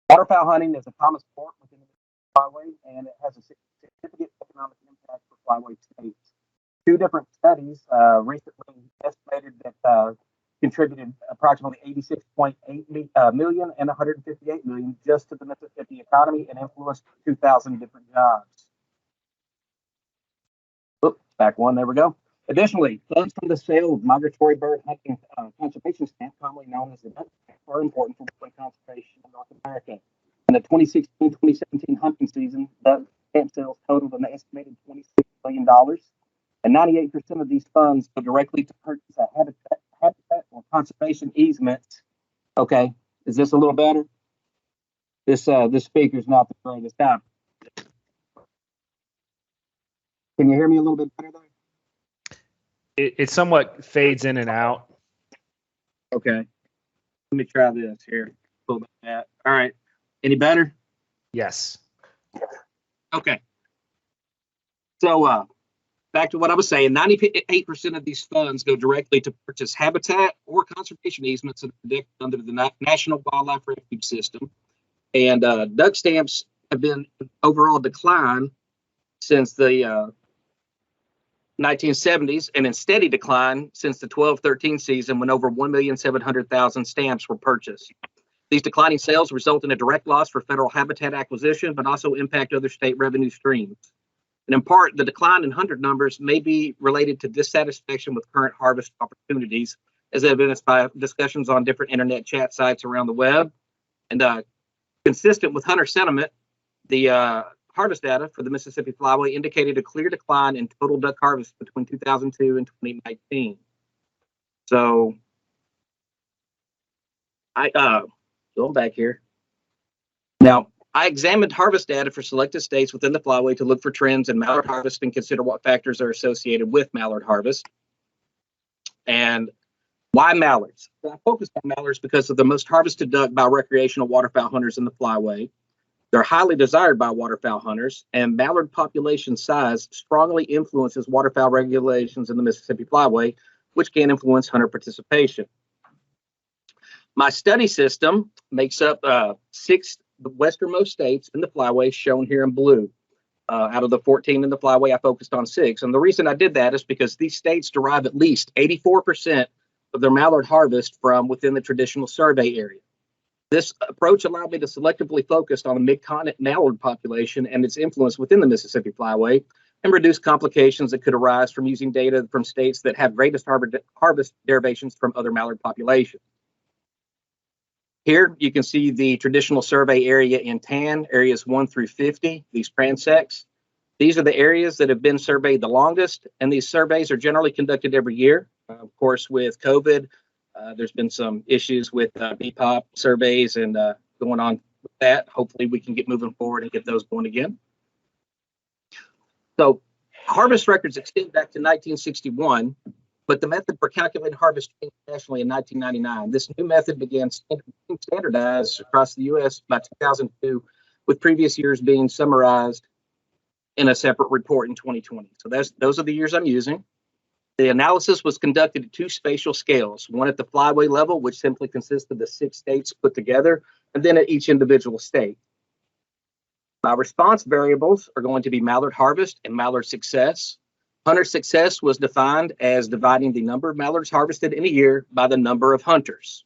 Waterfowl hunting is a common sport within the Flyway, and it has a significant economic impact for Flyway states. Two different studies recently estimated that contributed approximately 86.8 million and 158 million just to the Mississippi economy and influenced 2,000 different jobs. Oops, back one, there we go. Additionally, funds from the sale of migratory bird hunting conservation stamp, commonly known as the duck stamp, are important for bird conservation in North America. In the 2016-2017 hunting season, duck stamp sales totaled an estimated $26 billion, and 98% of these funds go directly to purchase a habitat or conservation easements. Okay, is this a little better? This speaker's not the greatest. Now, can you hear me a little bit better there? It somewhat fades in and out. Okay. Let me try this here. Pull that. All right. Any better? Yes. Okay. So back to what I was saying, 98% of these funds go directly to purchase habitat or conservation easements under the National Wildlife Refuge System. And duck stamps have been in overall decline since the 1970s, and in steady decline since the 12-13 season, when over 1,700,000 stamps were purchased. These declining sales result in a direct loss for federal habitat acquisition, but also impact other state revenue streams. And in part, the decline in hunter numbers may be related to dissatisfaction with current harvest opportunities, as evidenced by discussions on different internet chat sites around the web. And consistent with hunter sentiment, the harvest data for the Mississippi Flyway indicated a clear decline in total duck harvest between 2002 and 2019. So, going back here. Now, I examined harvest data for selected states within the Flyway to look for trends in mallard harvest and consider what factors are associated with mallard harvest. And why mallards? I focused on mallards because of the most harvested duck by recreational waterfowl hunters in the Flyway. They're highly desired by waterfowl hunters, and mallard population size strongly influences waterfowl regulations in the Mississippi Flyway, which can influence hunter participation. My study system makes up 6 westernmost states in the Flyway, shown here in blue. Out of the 14 in the Flyway, I focused on 6. And the reason I did that is because these states derive at least 84% of their mallard harvest from within the traditional survey area. This approach allowed me to selectively focus on the mid-continent mallard population and its influence within the Mississippi Flyway, and reduce complications that could arise from using data from states that have greatest harvest derivations from other mallard populations. Here you can see the traditional survey area in tan, areas 1 through 50, these transects. These are the areas that have been surveyed the longest, and these surveys are generally conducted every year. Of course, with COVID, there's been some issues with BPOP surveys and going on with that. Hopefully we can get moving forward and get those going again. So harvest records extend back to 1961, but the method for calculating harvest changed nationally in 1999. This new method began being standardized across the U.S. by 2002, with previous years being summarized in a separate report in 2020. So those are the years I'm using. The analysis was conducted at 2 spatial scales, one at the Flyway level, which simply consists of the 6 states put together, and then at each individual state. My response variables are going to be mallard harvest and mallard success. Hunter success was defined as dividing the number of mallards harvested in a year by the number of hunters.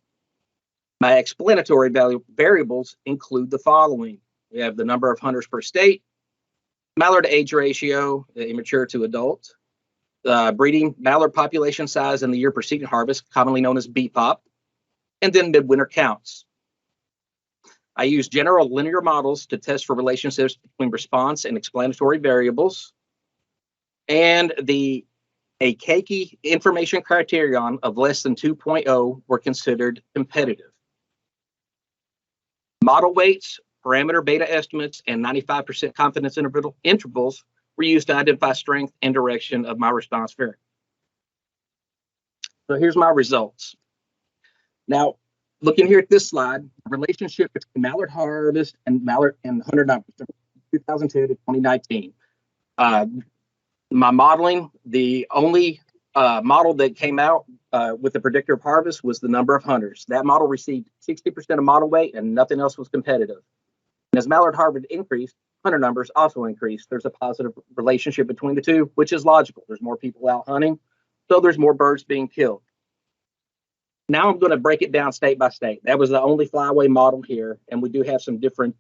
My explanatory variables include the following. We have the number of hunters per state, mallard age ratio, immature to adult, breeding mallard population size in the year preceding harvest, commonly known as BPOP, and then midwinter counts. I use general linear models to test for relationships between response and explanatory variables, and a Keiki information criterion of less than 2.0 were considered competitive. Model weights, parameter beta estimates, and 95% confidence intervals were used to identify strength and direction of my response variable. So here's my results. Now, looking here at this slide, the relationship between mallard harvest and mallard and hunter numbers from 2002 to 2019. My modeling, the only model that came out with the predictor of harvest was the number of hunters. That model received 60% of model weight and nothing else was competitive. And as mallard harvest increased, hunter numbers also increased. There's a positive relationship between the two, which is logical. There's more people out hunting, so there's more birds being killed. Now I'm going to break it down state by state. That was the only flyway model here, and we do have some different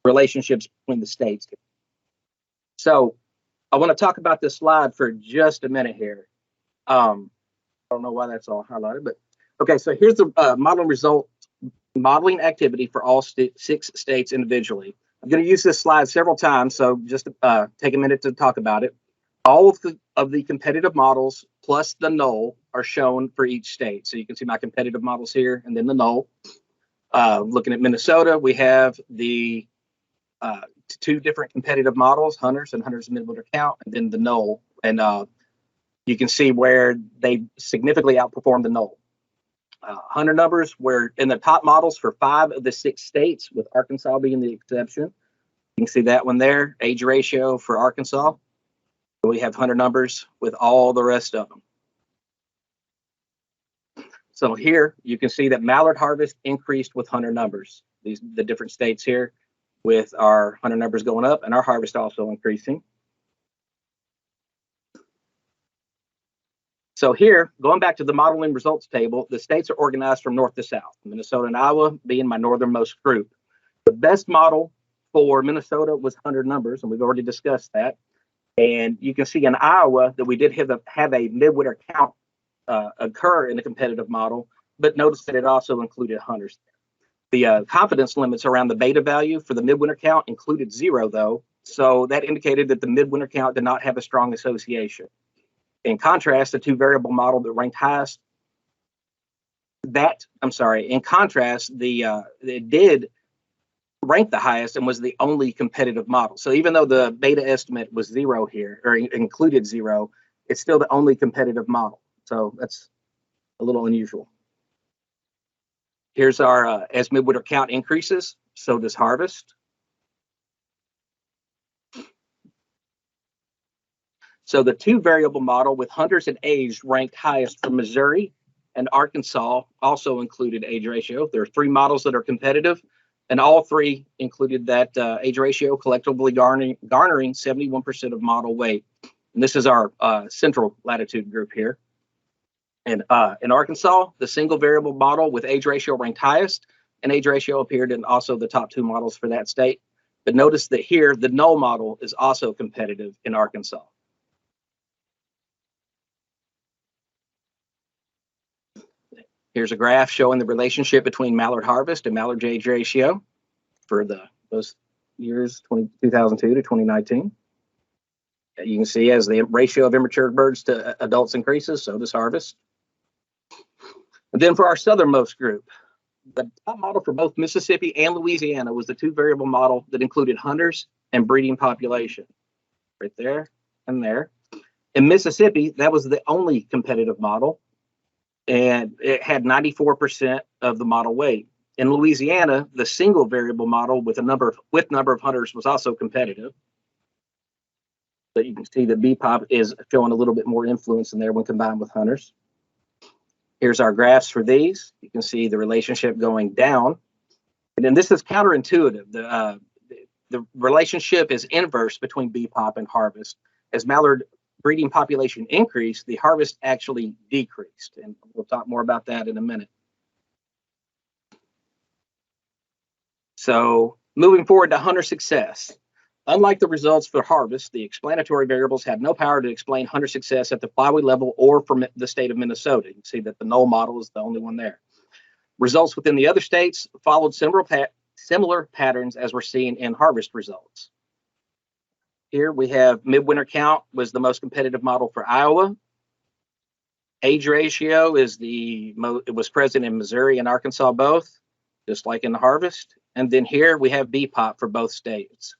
relationships between the states. So I want to talk about this slide for just a minute here. I don't know why that's all highlighted, but okay. So here's the modeling activity for all 6 states individually. I'm going to use this slide several times, so just take a minute to talk about it. All of the competitive models plus the null are shown for each state. So you can see my competitive models here and then the null. Looking at Minnesota, we have the 2 different competitive models, hunters and hunters midwinter count, and then the null. And you can see where they significantly outperform the null. Hunter numbers were in the top models for 5 of the 6 states, with Arkansas being the exception. You can see that one there, age ratio for Arkansas. We have hunter numbers with all the rest of them. So here you can see that mallard harvest increased with hunter numbers. The different states here with our hunter numbers going up and our harvest also increasing. So here, going back to the modeling results table, the states are organized from north to south, Minnesota and Iowa being my northernmost group. The best model for Minnesota was hunter numbers, and we've already discussed that. And you can see in Iowa that we did have a midwinter count occur in the competitive model, but notice that it also included hunters. The confidence limits around the beta value for the midwinter count included 0, though, so that indicated that the midwinter count did not have a strong association. In contrast, the 2 variable model that ranked highest, it did rank the highest and was the only competitive model. So even though the beta estimate was 0 here, or included 0, it's still the only competitive model. So that's a little unusual. Here's our, as midwinter count increases, so does harvest. So the 2 variable model with hunters and age ranked highest for Missouri, and Arkansas also included age ratio. There are 3 models that are competitive, and all 3 included that age ratio, collectively garnering 71% of model weight. And this is our central latitude group here. And in Arkansas, the single variable model with age ratio ranked highest, and age ratio appeared in also the top 2 models for that state. But notice that here, the null model is also competitive in Arkansas. Here's a graph showing the relationship between mallard harvest and mallard age ratio for those years 2002 to 2019. You can see as the ratio of immature birds to adults increases, so does harvest. And then for our southernmost group, the top model for both Mississippi and Louisiana was the 2 variable model that included hunters and breeding population. Right there and there. In Mississippi, that was the only competitive model, and it had 94% of the model weight. In Louisiana, the single variable model with number of hunters was also competitive. But you can see the BPOP is showing a little bit more influence in there when combined with hunters. Here's our graphs for these. You can see the relationship going down. And then this is counterintuitive. The relationship is inverse between BPOP and harvest. As mallard breeding population increased, the harvest actually decreased. And we'll talk more about that in a minute. So moving forward to hunter success. Unlike the results for harvest, the explanatory variables have no power to explain hunter success at the Flyway level or from the state of Minnesota. You can see that the null model is the only one there. Results within the other states followed similar patterns as we're seeing in harvest results. Here we have midwinter count was the most competitive model for Iowa. Age ratio it was present in Missouri and Arkansas both, just like in the harvest. And then here we have BPOP for both states,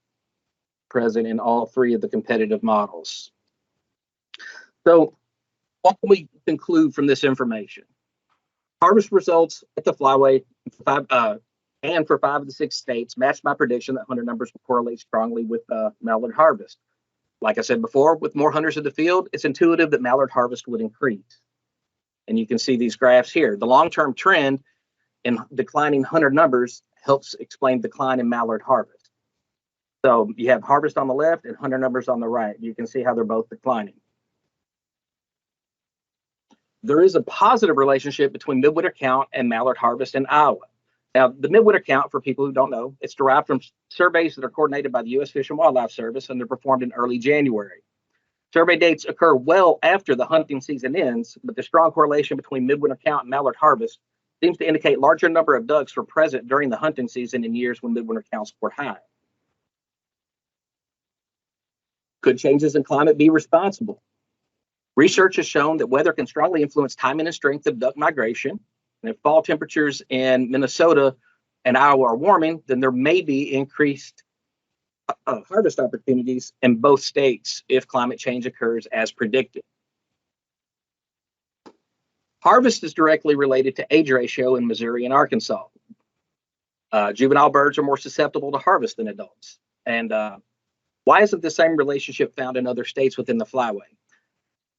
present in all 3 of the competitive models. So what can we conclude from this information? Harvest results at the Flyway and for 5 of the 6 states matched my prediction that hunter numbers will correlate strongly with mallard harvest. Like I said before, with more hunters in the field, it's intuitive that mallard harvest would increase. And you can see these graphs here. The long-term trend in declining hunter numbers helps explain decline in mallard harvest. So you have harvest on the left and hunter numbers on the right. You can see how they're both declining. There is a positive relationship between midwinter count and mallard harvest in Iowa. Now, the midwinter count, for people who don't know, it's derived from surveys that are coordinated by the U.S. Fish and Wildlife Service, and they're performed in early January. Survey dates occur well after the hunting season ends, but the strong correlation between midwinter count and mallard harvest seems to indicate larger number of ducks were present during the hunting season in years when midwinter counts were high. Could changes in climate be responsible? Research has shown that weather can strongly influence timing and strength of duck migration. And if fall temperatures in Minnesota and Iowa are warming, then there may be increased harvest opportunities in both states if climate change occurs as predicted. Harvest is directly related to age ratio in Missouri and Arkansas. Juvenile birds are more susceptible to harvest than adults. And why isn't the same relationship found in other states within the Flyway?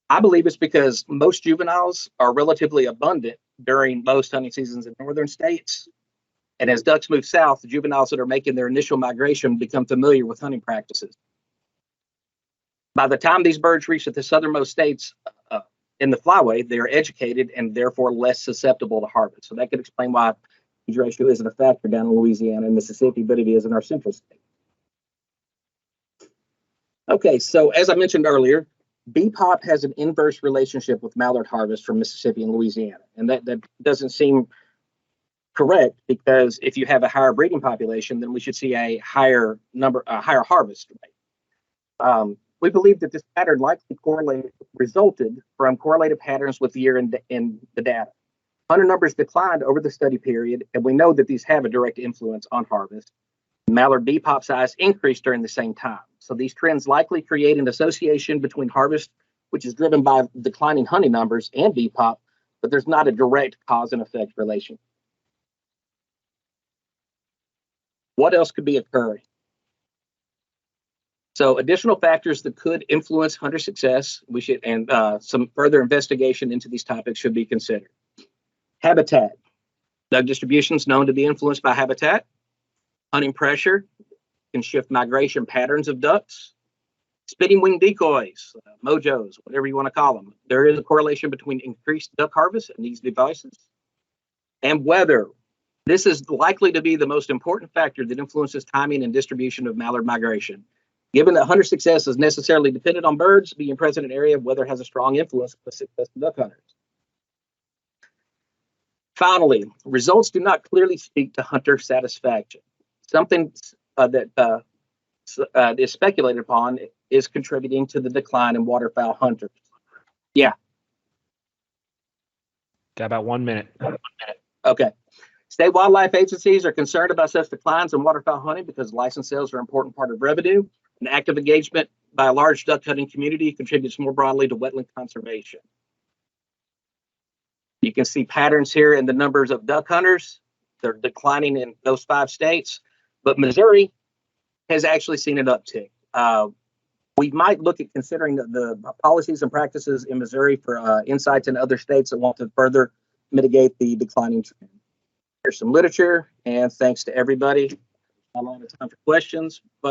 I believe it's because most juveniles are relatively abundant during most hunting seasons in northern states. And as ducks move south, the juveniles that are making their initial migration become familiar with hunting practices. By the time these birds reach the southernmost states in the Flyway, they are educated and therefore less susceptible to harvest. So that could explain why age ratio isn't a factor down in Louisiana and Mississippi, but it is in our central states. Okay, so as I mentioned earlier, BPOP has an inverse relationship with mallard harvest from Mississippi and Louisiana. And that doesn't seem correct, because if you have a higher breeding population, then we should see a higher harvest rate. We believe that this pattern likely resulted from correlated patterns with the year in the data. Hunter numbers declined over the study period, and we know that these have a direct influence on harvest. Mallard BPOP size increased during the same time. So these trends likely create an association between harvest, which is driven by declining hunting numbers, and BPOP, but there's not a direct cause and effect relation. What else could be occurring? So additional factors that could influence hunter success, some further investigation into these topics should be considered. Habitat. Duck distribution is known to be influenced by habitat. Hunting pressure can shift migration patterns of ducks. Spitting wing decoys, mojos, whatever you want to call them. There is a correlation between increased duck harvest and these devices. And weather. This is likely to be the most important factor that influences timing and distribution of mallard migration. Given that hunter success is necessarily dependent on birds being present in an area, weather has a strong influence on the success of duck hunters. Finally, results do not clearly speak to hunter satisfaction. Something that is speculated upon is contributing to the decline in waterfowl hunters. Yeah. Got about 1 minute. Okay. State wildlife agencies are concerned about such declines in waterfowl hunting because license sales are an important part of revenue, and active engagement by a large duck hunting community contributes more broadly to wetland conservation. You can see patterns here in the numbers of duck hunters. They're declining in those 5 states, but Missouri has actually seen an uptick. We might look at considering the policies and practices in Missouri for insights in other states that want to further mitigate the declining trend. Here's some literature, and thanks to everybody. I'm on time for questions.